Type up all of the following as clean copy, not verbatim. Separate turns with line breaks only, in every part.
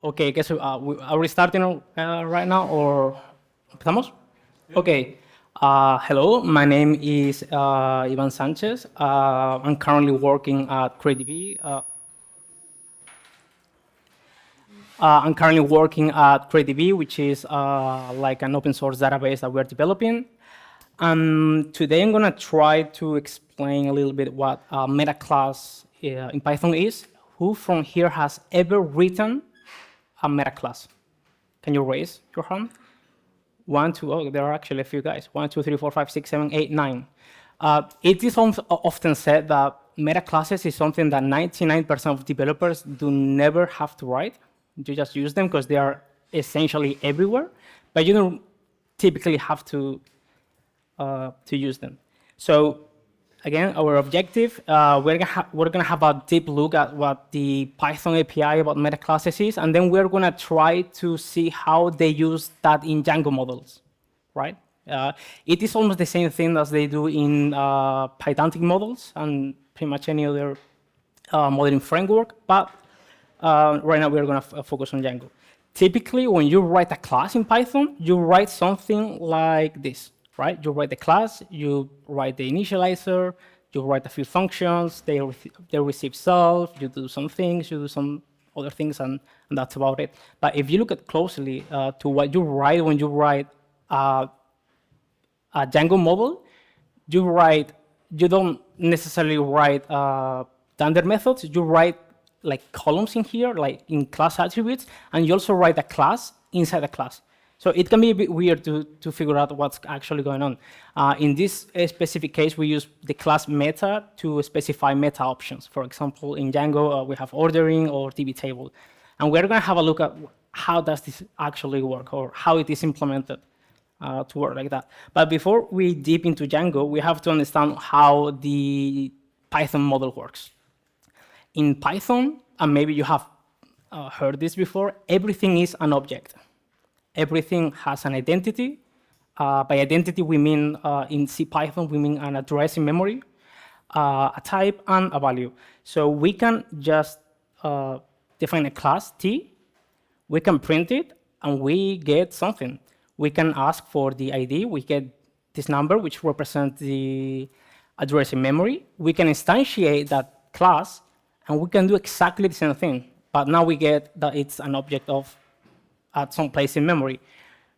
Okay, guess are we starting right now or empezamos? Okay. Hello, my name is Ivan Sanchez. I'm currently working at CreateDB. I'm currently working at CreateDB, which is like an open source database that we're developing. Today I'm gonna try to explain a little bit what a metaclass in Python is. Who from here has ever written a metaclass? Can you raise your hand? 1, 2, oh, there are actually a few guys. 1, 2, 3, 4, 5, 6, 7, 8, 9. It is often said that metaclasses is something that 99% of developers do never have to write. You just use them because they are essentially everywhere, but you don't typically have to use them. So again, our objective, we're gonna have a deep look at what the Python API about metaclasses is, and then we're gonna try to see how they use that in Django models, right? It is almost the same thing as they do in Pydantic models and pretty much any other modeling framework, but right now we're gonna focus on Django. Typically, when you write a class in Python, you write something like this. Right? You write the class, you write the initializer, you write a few functions, they receive self, you do some things, you do some other things, and that's about it. But if you look at closely to what you write when you write a Django model, you don't necessarily write standard methods, you write like columns in here, like in class attributes, and you also write a class inside a class. So it can be a bit weird to figure out what's actually going on. In this specific case, we use the class meta to specify meta options. For example, in Django, we have ordering or DB table. And we're going to have a look at how does this actually work or how it is implemented to work like that. But before we deep into Django, we have to understand how the Python model works. In Python, and maybe you have heard this before, everything is an object. Everything has an identity. By identity, we mean, in CPython, we mean an address in memory, a type, and a value. So we can just define a class, T, we can print it, and we get something. We can ask for the ID, we get this number, which represents the address in memory. We can instantiate that class, and we can do exactly the same thing. But now we get that it's an object of at some place in memory.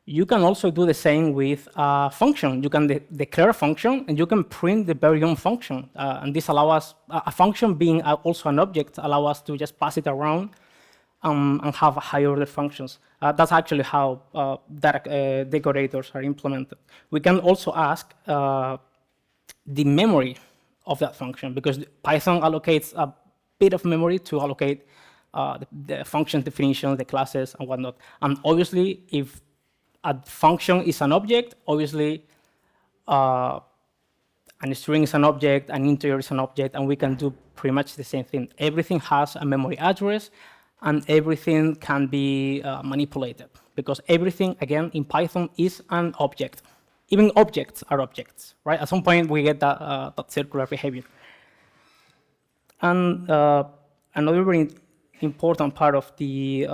You can also do the same with a function. You can declare a function, and you can print the very own function. And this allows us, a function being also an object, allow us to just pass it around and have higher order functions. That's actually how data decorators are implemented. We can also ask the memory of that function, because Python allocates a bit of memory to allocate the function definitions, the classes, and whatnot. And obviously, if a function is an object, obviously, a string is an object, an integer is an object, and we can do pretty much the same thing. Everything has a memory address, and everything can be manipulated, because everything, again, in Python is an object. Even objects are objects, right? At some point, we get that circular behavior. And another very important part of the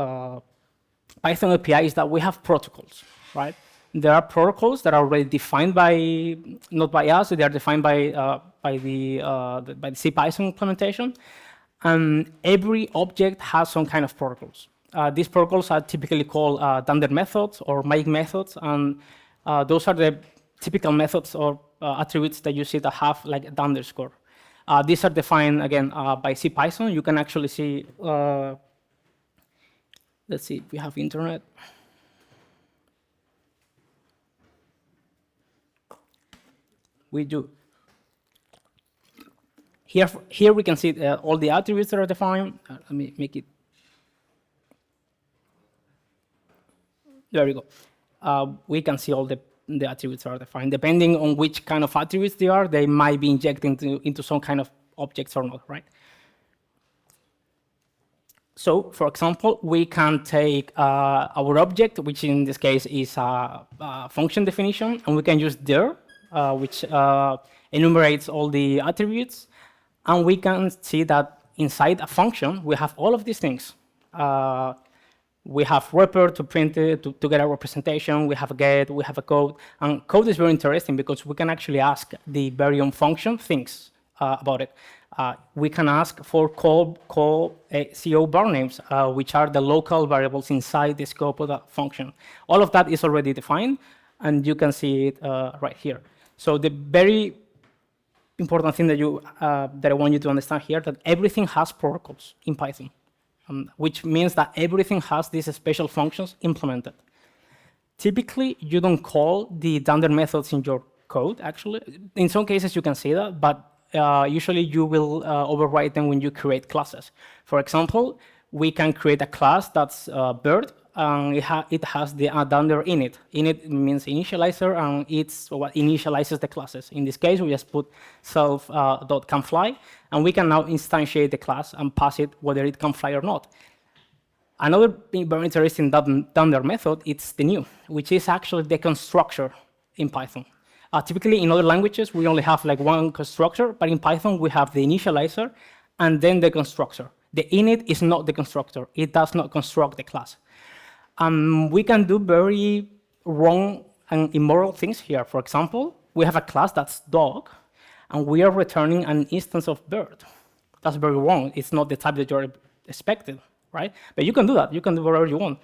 Python API is that we have protocols, right? There are protocols that are already defined by, not by us, they are defined by the CPython implementation. And every object has some kind of protocols. These protocols are typically called standard methods or make methods, and those are the typical methods or attributes that you see that have like an underscore. These are defined, again, by CPython. You can actually see, let's see if we have internet. We do. Here we can see all the attributes that are defined. Let me make it. There we go. We can see all the attributes that are defined. Depending on which kind of attributes they are, they might be injected into some kind of objects or not, right? So, for example, we can take our object, which in this case is a function definition, and we can use dir, which enumerates all the attributes. And we can see that inside a function, we have all of these things. We have wrapper to print it, to get a representation. We have a get, we have a code. And code is very interesting because we can actually ask the very own function things about it. We can ask for call CO var names, which are the local variables inside the scope of that function. All of that is already defined, and you can see it right here. So the very important thing that I want you to understand here, that everything has protocols in Python, which means that everything has these special functions implemented. Typically, you don't call the dunder methods in your code, actually. In some cases, you can see that, but usually you will override them when you create classes. For example, we can create a class that's bird, and it has the dunder init. Init means initializer, and it's what initializes the classes. In this case, we just put self.canFly, and we can now instantiate the class and pass it whether it can fly or not. Another very interesting dunder method is the new, which is actually the constructor in Python. Typically, in other languages, we only have like one constructor, but in Python, we have the initializer and then the constructor. The init is not the constructor. It does not construct the class. We can do very wrong and immoral things here. For example, we have a class that's dog, and we are returning an instance of bird. That's very wrong. It's not the type that you're expecting, right? But you can do that. You can do whatever you want.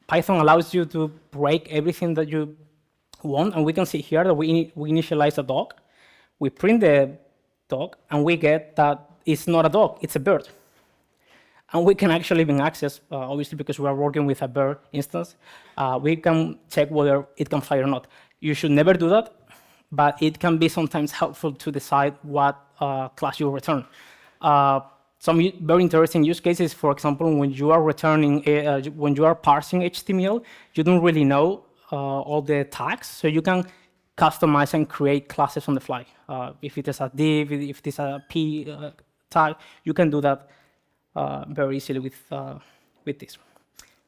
Python allows you to break everything that you want, and we can see here that we initialize a dog. We print the dog, and we get that it's not a dog, it's a bird. And we can actually even access, obviously because we are working with a bird instance, we can check whether it can fly or not. You should never do that, but it can be sometimes helpful to decide what class you return. Some very interesting use cases, for example, when you are returning, when you are parsing HTML, you don't really know all the tags, so you can customize and create classes on the fly. If it is a div, if it is a p tag, you can do that very easily with this.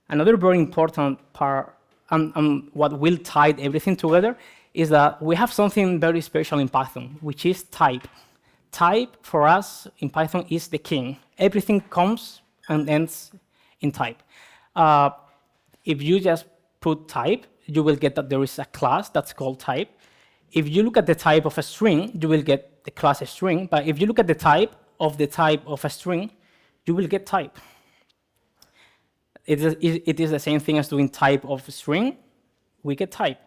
Another very important part, and what will tie everything together, is that we have something very special in Python, which is type. Type, for us, in Python, is the king. Everything comes and ends in type. If you just put type, you will get that there is a class that's called type. If you look at the type of a string, you will get the class string. But if you look at the type of a string, you will get type. It is the same thing as doing type of a string. We get type.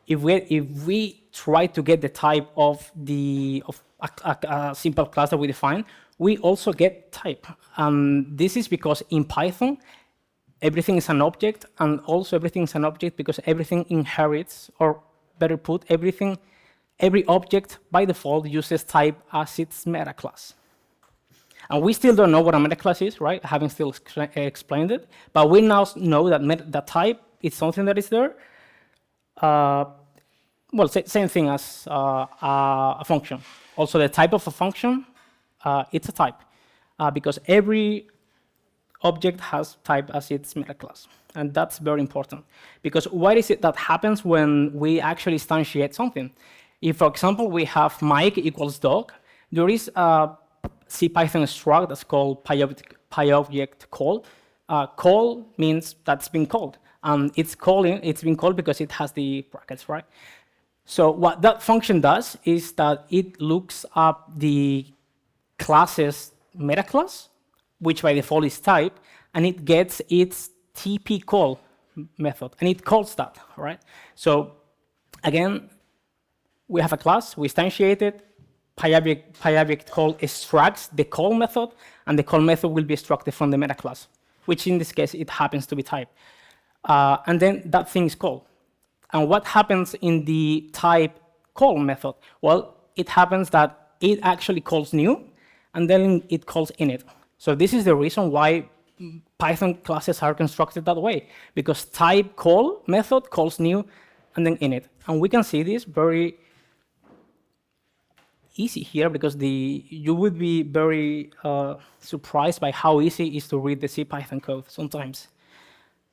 If we try to get the type of a simple class that we define, we also get type. This is because in Python, everything is an object, and also everything is an object because everything inherits, or better put, every object by default uses type as its meta class. And we still don't know what a metaclass is, right? I haven't still explained it, but we now know that the type is something that is there. Well, same thing as a function. Also, the type of a function, it's a type, because every object has type as its metaclass. And that's very important, because what is it that happens when we actually instantiate something? If, for example, we have Mike equals dog, there is a CPython struct that's called PyObject call. Call means that's been called. It's been called because it has the brackets, right? So what that function does is that it looks up the class's metaclass, which by default is type, and it gets its TP call method, and it calls that, right? So again, we have a class, we instantiate it, PyObject call extracts the call method, and the call method will be extracted from the metaclass, which in this case, it happens to be type. And then that thing is called. And what happens in the type call method? Well, it happens that it actually calls new, and then it calls init. So this is the reason why Python classes are constructed that way, because type call method calls new, and then init. And we can see this very easy here, because you would be very surprised by how easy it is to read the CPython code sometimes.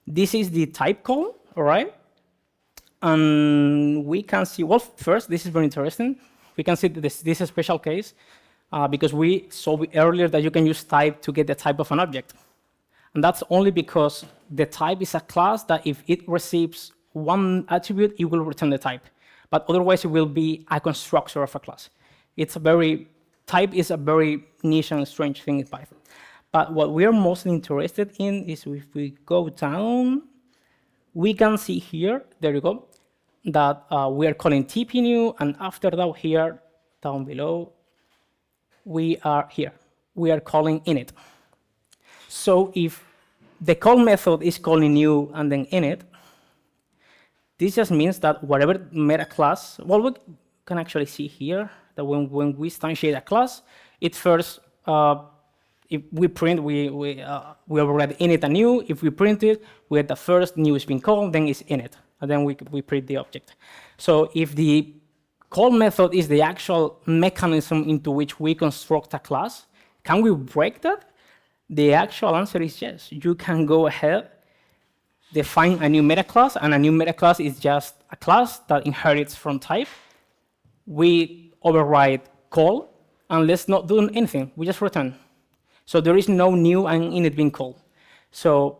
This is the type call, all right? And we can see, well, first, this is very interesting. We can see that this is a special case because we saw earlier that you can use type to get the type of an object. And that's only because the type is a class that if it receives one attribute, it will return the type. But otherwise, it will be a constructor of a class. Type is a very niche and strange thing in Python. But what we are mostly interested in is if we go down, we can see here, there you go, that we are calling tpnew, and after that here, down below, we are here. We are calling init. So if the call method is calling new and then init, this just means that whatever meta class, well, we can actually see here that when we instantiate a class, it first, if we print, we already init a new. If we print it, we have the first new is being called, then it's init, and then we print the object. So if the call method is the actual mechanism into which we construct a class, can we break that? The actual answer is yes. You can go ahead, define a new meta class, and a new meta class is just a class that inherits from type. We override call, and let's not do anything. We just return. So there is no new and init being called. So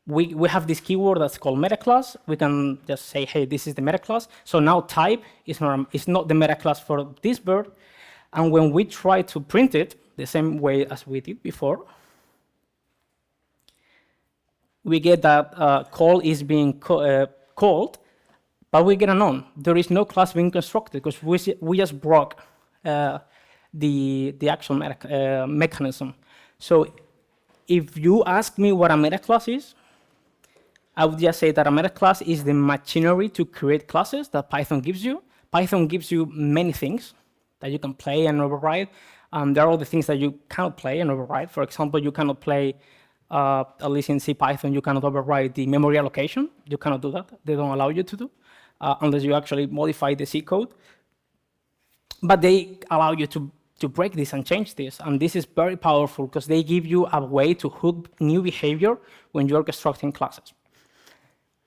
we have this keyword that's called meta class. We can just say, hey, this is the meta class. So now type is not the meta class for this bird. And when we try to print it the same way as we did before, we get that call is being called, but we get a none. There is no class being constructed because we just broke the actual mechanism. So if you ask me what a meta class is, I would just say that a meta class is the machinery to create classes that Python gives you. Python gives you many things that you can play and override. There are all the things that you cannot play and override. For example, you cannot play, at least in C Python, you cannot override the memory allocation. You cannot do that. They don't allow you to do, unless you actually modify the C code. But they allow you to break this and change this. And this is very powerful because they give you a way to hook new behavior when you're constructing classes.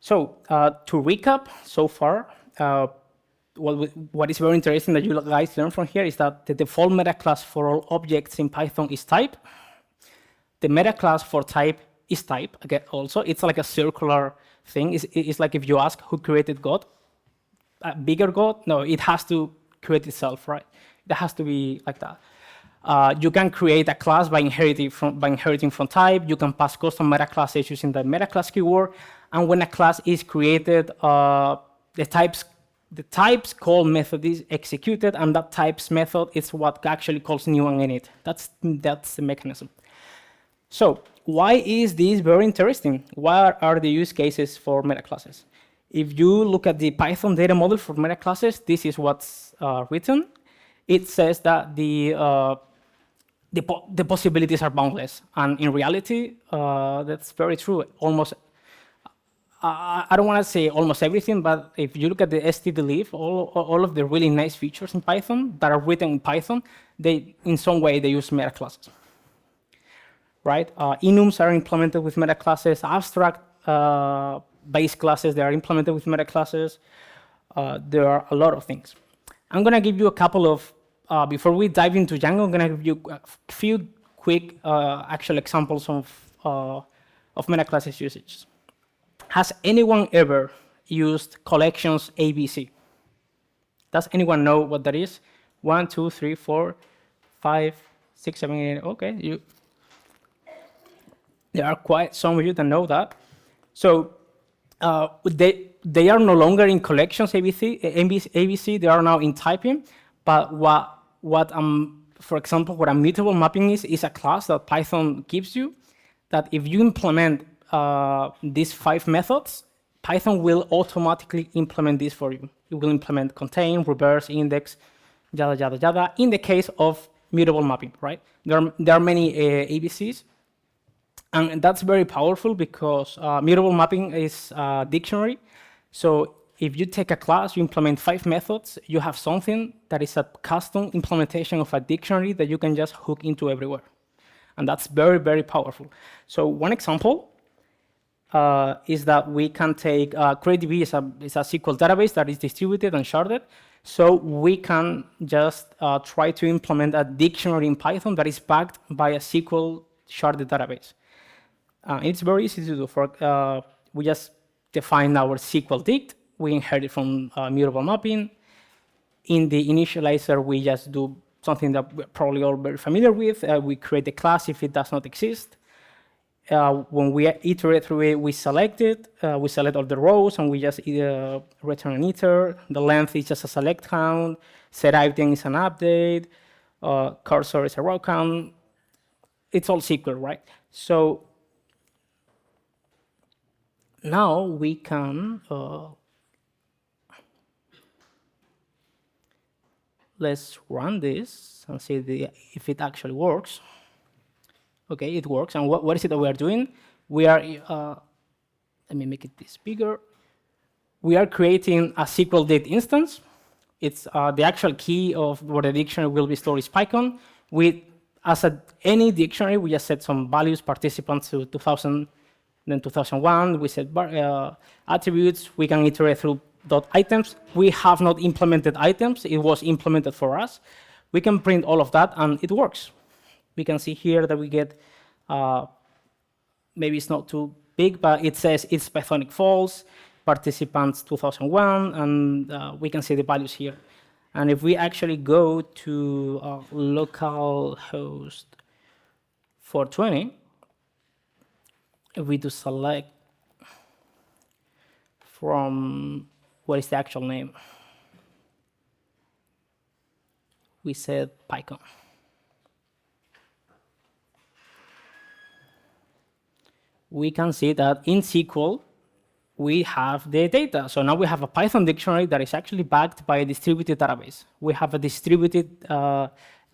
So to recap so far, what is very interesting that you guys learn from here is that the default meta class for all objects in Python is type. The meta class for type is type. Again, also, it's like a circular thing. It's like if you ask who created God, a bigger God? No, it has to create itself, right? It has to be like that. You can create a class by inheriting from type. You can pass custom meta classes using the meta class keyword. And when a class is created, the types call method is executed, and that types method is what actually calls new and init. That's the mechanism. So why is this very interesting? What are the use cases for meta classes? If you look at the Python data model for meta classes, this is what's written. It says that the possibilities are boundless, and in reality, that's very true. Almost, I don't want to say almost everything, but if you look at the stdlib, all of the really nice features in Python that are written in Python, in some way they use meta classes. Right? Enums are implemented with meta classes. Abstract base classes, they are implemented with meta classes. There are a lot of things. I'm going to give you a couple of, before we dive into Django, I'm going to give you a few quick actual examples of meta classes usage. Has anyone ever used collections ABC? Does anyone know what that is? 1, 2, 3, 4, 5, 6, 7, 8. Okay, there are quite some of you that know that. So they are no longer in collections ABC. They are now in typing. But for example, what a mutable mapping is a class that Python gives you. That if you implement these 5 methods, Python will automatically implement this for you. It will implement contain, reverse, index, yada yada yada. In the case of mutable mapping, right? There are many ABCs. And that's very powerful because mutable mapping is a dictionary. So if you take a class, you implement 5 methods, you have something that is a custom implementation of a dictionary that you can just hook into everywhere. And that's very, very powerful. So one example is that we can take CreateDB is a SQL database that is distributed and sharded. So we can just try to implement a dictionary in Python that is backed by a SQL sharded database. It's very easy to do. We just define our SQL dict. We inherit from mutable mapping. In the initializer, we just do something that we're probably all very familiar with. We create a class if it does not exist. When we iterate through it, we select it. We select all the rows, and we just either return an iter. The length is just a select count. Set item is an update. Cursor is a row count. It's all SQL, right? So now we can let's run this and see if it actually works. Okay, it works. And what is it that we are doing? We are, let me make it this bigger. We are creating a SQL date instance. It's the actual key of where the dictionary will be stored is Python. As any dictionary, we just set some values, participants to 2000, then 2001. We set attributes. We can iterate through .items. We have not implemented items. It was implemented for us. We can print all of that, and it works. We can see here that we get, maybe it's not too big, but it says it's Pythonic false, participants 2001, and we can see the values here. And if we actually go to localhost 420, if we do select from, what is the actual name? We said PyCon. We can see that in SQL, we have the data. So now we have a Python dictionary that is actually backed by a distributed database. We have a distributed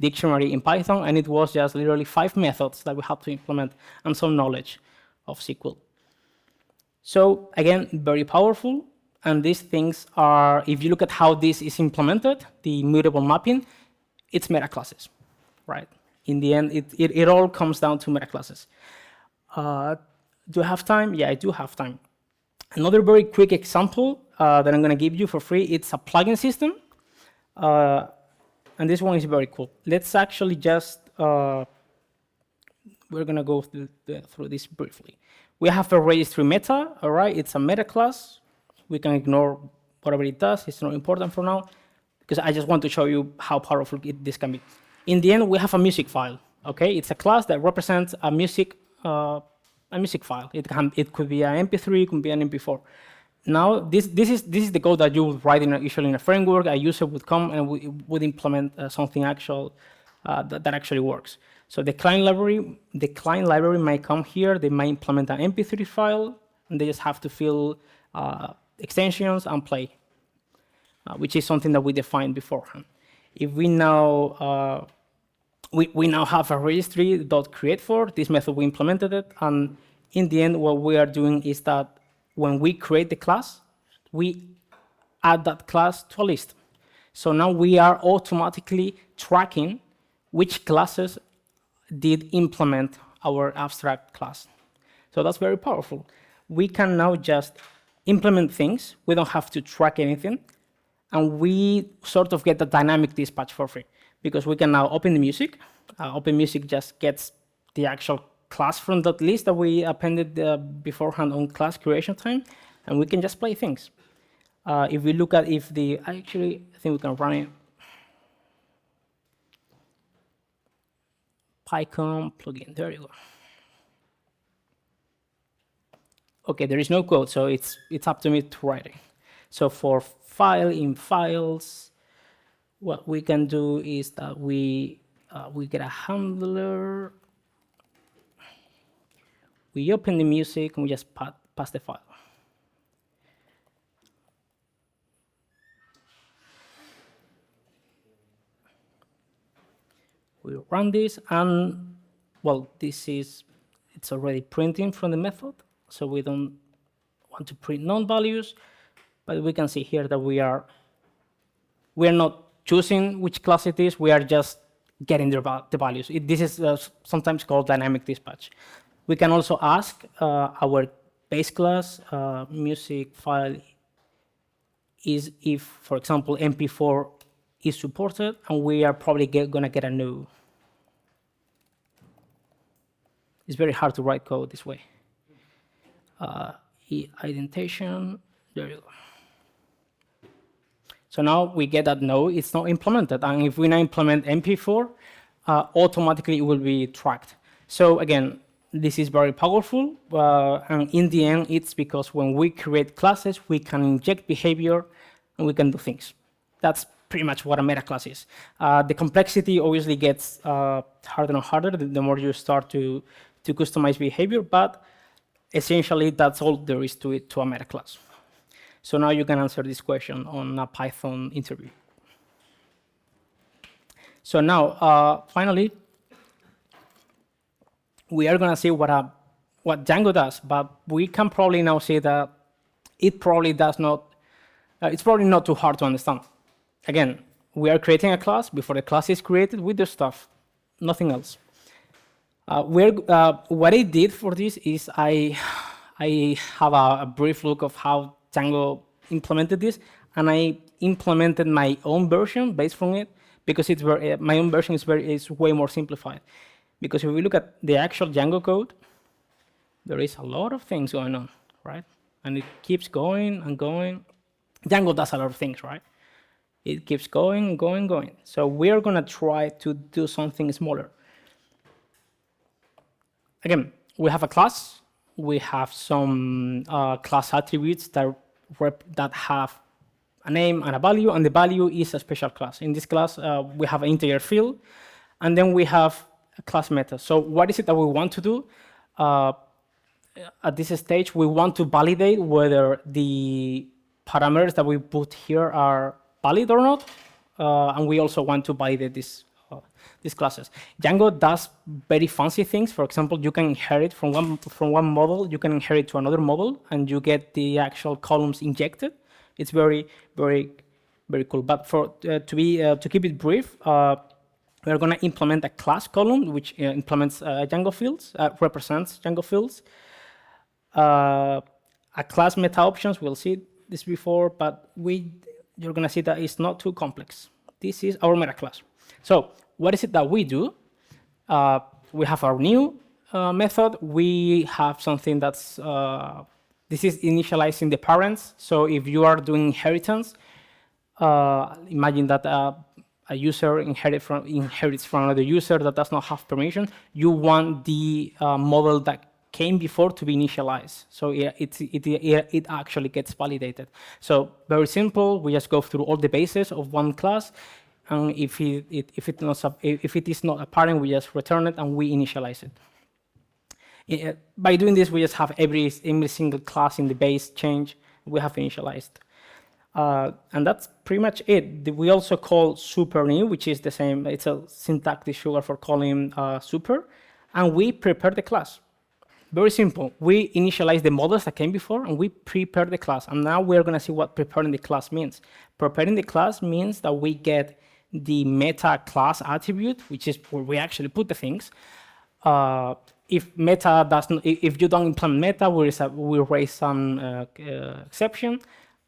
dictionary in Python, and it was just literally 5 methods that we had to implement and some knowledge of SQL. So again, very powerful. And these things are, if you look at how this is implemented, the mutable mapping, it's metaclasses, right? In the end, it all comes down to metaclasses. Do I have time? Yeah, I do have time. Another very quick example that I'm going to give you for free, it's a plugin system. And this one is very cool. Let's actually just, we're going to go through this briefly. We have a registry meta, all right? It's a meta class. We can ignore whatever it does. It's not important for now, because I just want to show you how powerful this can be. In the end, we have a music file, okay? It's a class that represents a music file. It could be an MP3, it could be an MP4. Now, this is the code that you would write usually in a framework. A user would come and would implement something actual that actually works. So the client library might come here. They might implement an MP3 file, and they just have to fill extensions and play, which is something that we defined beforehand. If we now we now have a registry.createFor. This method, we implemented it. And in the end, what we are doing is that when we create the class, we add that class to a list. So now we are automatically tracking which classes did implement our abstract class. So that's very powerful. We can now just implement things. We don't have to track anything. And we sort of get the dynamic dispatch for free, because we can now open the music. Open music just gets the actual class from that list that we appended beforehand on class creation time, and we can just play things. If we look at I think we can run it. PyCon plugin, there you go. Okay, there is no code, so it's up to me to write it. So for file in files, what we can do is that we get a handler. We open the music and we just pass the file. We run this, and well, it's already printing from the method, so we don't want to print non-values, but we can see here that we are not choosing which class it is, we are just getting the values. This is sometimes called dynamic dispatch. We can also ask our base class music file is if, for example, MP4 is supported, and we are probably gonna get a no. It's very hard to write code this way. Indentation. There you go. So now we get that no, it's not implemented. And if we now implement MP4, automatically it will be tracked. So again, this is very powerful. And in the end, it's because when we create classes, we can inject behavior and we can do things. That's pretty much what a meta class is. The complexity obviously gets harder and harder the more you start to customize behavior, but essentially that's all there is to it, to a meta class. So now you can answer this question on a Python interview. So now, finally, we are going to see what Django does, but we can probably now say that it probably does not, it's probably not too hard to understand. Again, we are creating a class. Before the class is created, we do stuff, nothing else. What I did for this is I have a brief look of how Django implemented this, and I implemented my own version based from it because it's my own version is way more simplified. Because if we look at the actual Django code, there is a lot of things going on, right? And it keeps going and going. Django does a lot of things, right? It keeps going, going, going. So we're going to try to do something smaller. Again, we have a class. We have some class attributes that have a name and a value, and the value is a special class. In this class, we have an integer field, and then we have a class method. So what is it that we want to do? At this stage, we want to validate whether the parameters that we put here are valid or not, and we also want to validate these classes. Django does very fancy things. For example, you can inherit from one model, you can inherit to another model, and you get the actual columns injected. It's very, very, very cool. But to keep it brief, we're going to implement a class column which implements Django fields, represents Django fields. A class meta options, we'll see this before, but you're going to see that it's not too complex. This is our meta class. So what is it that we do? We have our new method. We have something that's, this is initializing the parents. So if you are doing inheritance, imagine that a user inherits from another user that does not have permission. You want the model that came before to be initialized. So it actually gets validated. So very simple. We just go through all the bases of one class. And if it is not a parent, we just return it and we initialize it. By doing this, we just have every single class in the base change. We have initialized. And that's pretty much it. We also call super new, which is the same. It's a syntactic sugar for calling super. And we prepare the class. Very simple. We initialize the models that came before, and we prepare the class. And now we're going to see what preparing the class means. Preparing the class means that we get the meta class attribute, which is where we actually put the things. If you don't implement meta, we raise some exception.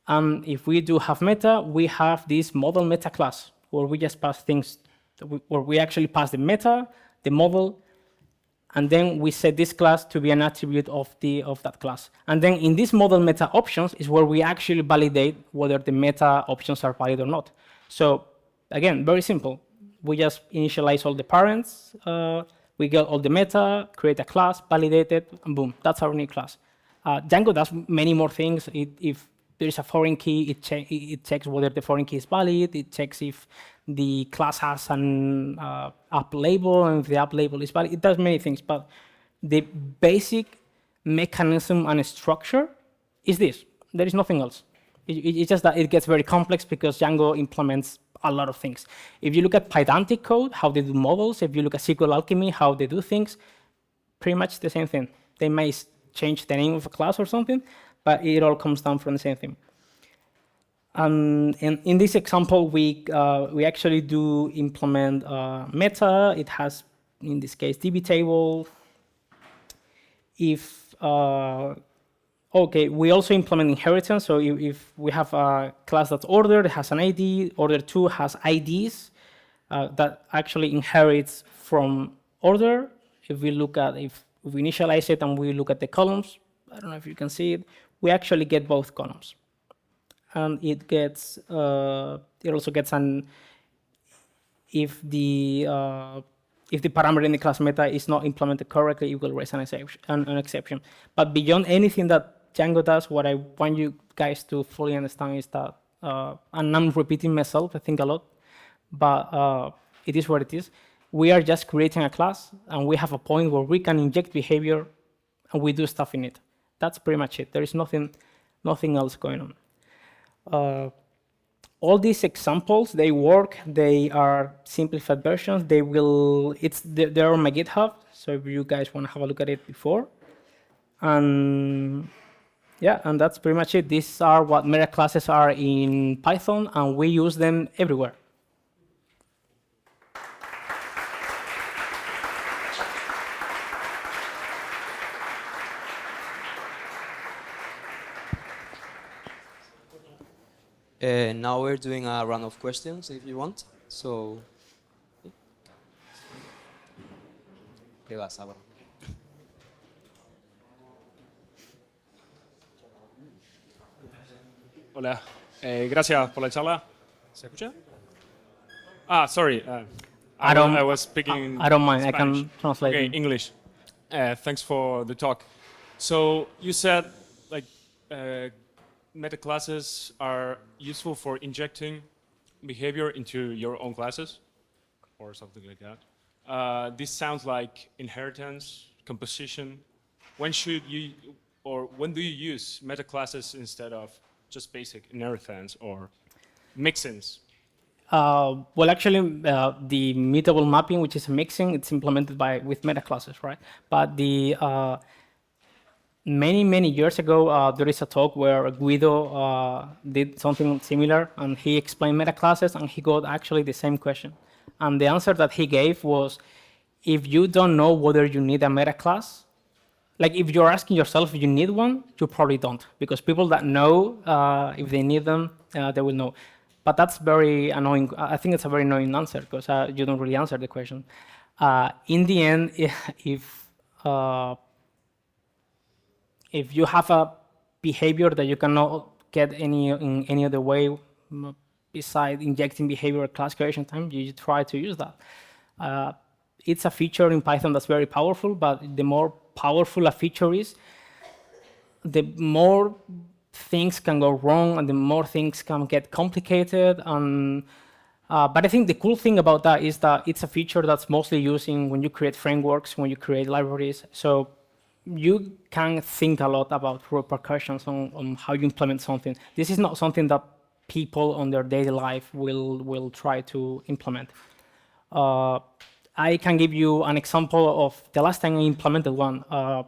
If we do have meta, we have this model meta class where we just pass things, where we actually pass the meta, the model, and then we set this class to be an attribute of that class. And then in this model meta options is where we actually validate whether the meta options are valid or not. So again, very simple. We just initialize all the parents, we get all the meta, create a class, validate it, and boom, that's our new class. Django does many more things. If there is a foreign key, it checks whether the foreign key is valid. It checks if the class has an app label, and if the app label is valid. It does many things, but the basic mechanism and structure is this. There is nothing else. It's just that it gets very complex because Django implements a lot of things. If you look at Pydantic code, how they do models, if you look at SQL Alchemy, how they do things, pretty much the same thing. They may change the name of a class or something, but it all comes down from the same thing. And in this example, we actually do implement meta. It has, in this case, DB table. Okay, we also implement inheritance. So if we have a class that's ordered, it has an ID. Order 2 has IDs that actually inherits from order. If we look at, if we initialize it and we look at the columns, I don't know if you can see it, we actually get both columns. And it gets, it also gets an, if the parameter in the class meta is not implemented correctly, it will raise an exception. But beyond anything that Django does, what I want you guys to fully understand is that, and I'm repeating myself, I think a lot, but it is what it is. We are just creating a class, and we have a point where we can inject behavior, and we do stuff in it. That's pretty much it. There is nothing else going on. All these examples, they work. They are simplified versions. They're on my GitHub, so if you guys want to have a look at it before. And yeah, and that's pretty much it. These are what metaclasses are in Python, and we use them everywhere.
Now we're doing a round of questions, if you want. So, ¿qué vas ahora?
Hola, gracias por la charla. ¿Se escucha? Ah, sorry. I was speaking.
I don't mind.
Spanish.
I can translate.
Okay, English. Thanks for the talk. So you said like metaclasses are useful for injecting behavior into your own classes, or something like that. This sounds like inheritance, composition. When should you, or when do you use metaclasses instead of just basic inheritance or mixins?
Well, actually, the mutable mapping, which is a mixing, it's implemented with metaclasses, right? But the many years ago, there is a talk where Guido did something similar, and he explained metaclasses, and he got actually the same question. And the answer that he gave was, if you don't know whether you need a metaclass, like if you're asking yourself if you need one, you probably don't, because people that know, if they need them, they will know. But that's very annoying. I think it's a very annoying answer, because you don't really answer the question. In the end, if you have a behavior that you cannot get in any other way besides injecting behavior at class creation time, you try to use that. It's a feature in Python that's very powerful, but the more powerful a feature is, the more things can go wrong and the more things can get complicated. But I think the cool thing about that is that it's a feature that's mostly used when you create frameworks, when you create libraries. So you can think a lot about repercussions on how you implement something. This is not something that people on their daily life will try to implement. I can give you an example of the last time I implemented one. A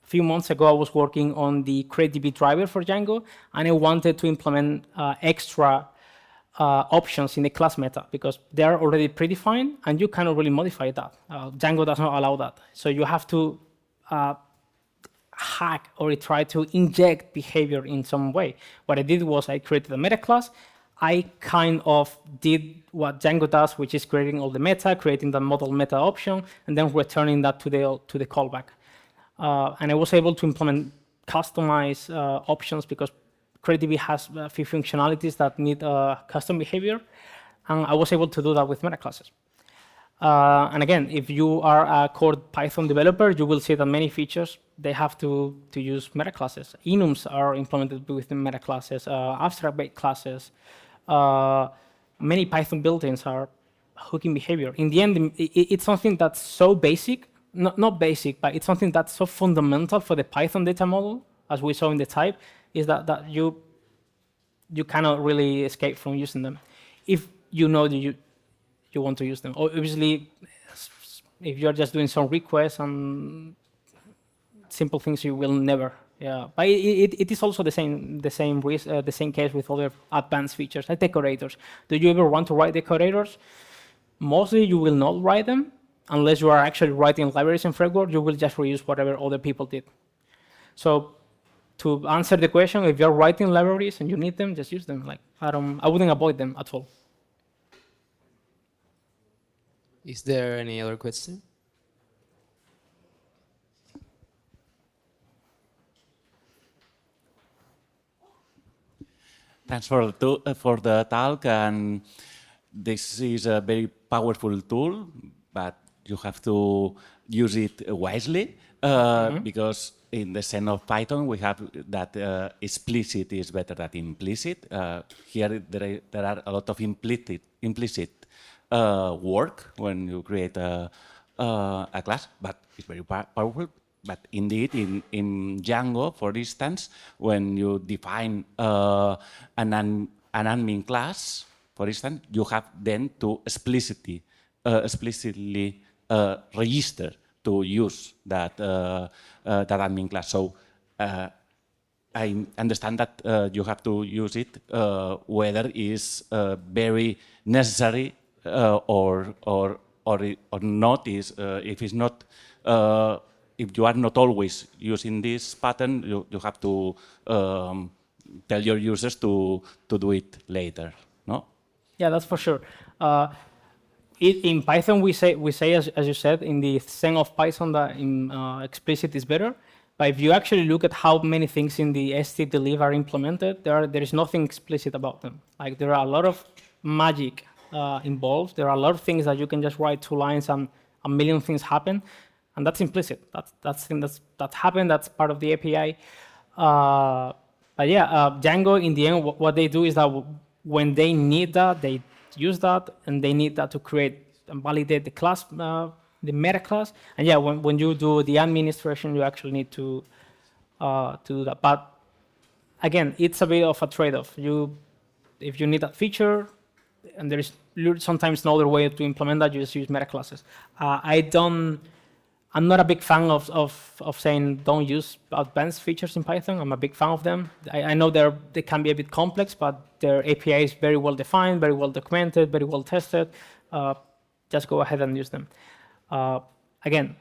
few months ago, I was working on the CreateDB driver for Django, and I wanted to implement extra options in the class meta, because they are already predefined, and you cannot really modify that. Django does not allow that. So you have to hack or try to inject behavior in some way. What I did was I created a meta class. I kind of did what Django does, which is creating all the meta, creating the model meta option, and then returning that to the callback. And I was able to implement customized options, because CreateDB has a few functionalities that need custom behavior, and I was able to do that with metaclasses. And again, if you are a core Python developer, you will see that many features, they have to use metaclasses. Enums are implemented with the metaclasses, abstract-based classes. Many Python built-ins are hooking behavior. In the end, it's something that's so basic, not basic, but it's something that's so fundamental for the Python data model, as we saw in the type, is that you cannot really escape from using them if you know that you want to use them. Obviously, if you're just doing some requests and simple things, you will never. Yeah, but it is also the same case with other advanced features like decorators. Do you ever want to write decorators? Mostly, you will not write them unless you are actually writing libraries and framework. You will just reuse whatever other people did. So, to answer the question, if you're writing libraries and you need them, just use them. Like I wouldn't avoid them at all.
Is there any other question?
Thanks for the talk, and this is a very powerful tool, but you have to use it wisely because in the sense of Python we have that explicit is better than implicit. Here there are a lot of implicit work when you create a class, but it's very powerful. But indeed, in Django, for instance, when you define an admin class, for instance, you have then to explicitly register to use that admin class. So I understand that you have to use it whether it's very necessary or not. If it's not. If you are not always using this pattern, you have to tell your users to do it later, no?
Yeah, that's for sure. In Python, we say as you said, in the sense of Python that explicit is better. But if you actually look at how many things in the stdeliv are implemented, there is nothing explicit about them. Like there are a lot of magic involved. There are a lot of things that you can just write 2 lines and a million things happen. And that's implicit. That's happened. That's part of the API. But yeah, Django in the end, what they do is that when they need that, they use that, and they need that to create and validate the class, the meta class. And yeah, when you do the administration, you actually need to do that. But again, it's a bit of a trade-off. If you need that feature, and there is sometimes no other way to implement that, you just use meta classes. I'm not a big fan of saying don't use advanced features in Python. I'm a big fan of them. I know they can be a bit complex, but their API is very well defined, very well documented, very well tested. Just go ahead and use them. Again,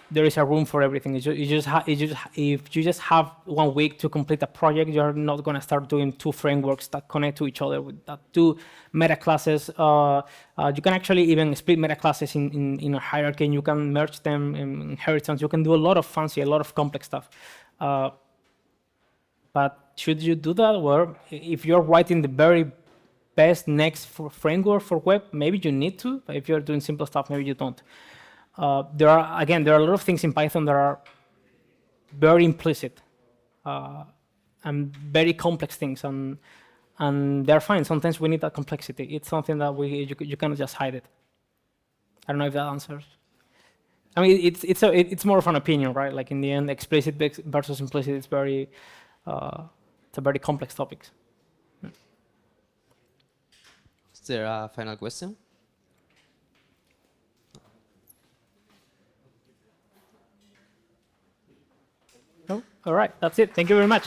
there is a room for everything. If you just have 1 week to complete a project, you're not going to start doing 2 frameworks that connect to each other with that 2 meta classes. You can actually even split meta classes in a hierarchy, and you can merge them in inheritance. You can do a lot of complex stuff. But should you do that? Well, if you're writing the very best next framework for web, maybe you need to. But if you're doing simple stuff, maybe you don't. There are a lot of things in Python that are very implicit and very complex things, and they're fine. Sometimes we need that complexity. It's something that you cannot just hide it. I don't know if that answers. I mean, it's more of an opinion, right? Like in the end, explicit versus implicit is it's a very complex topic.
Is there a final question?
No? All right, that's it. Thank you very much.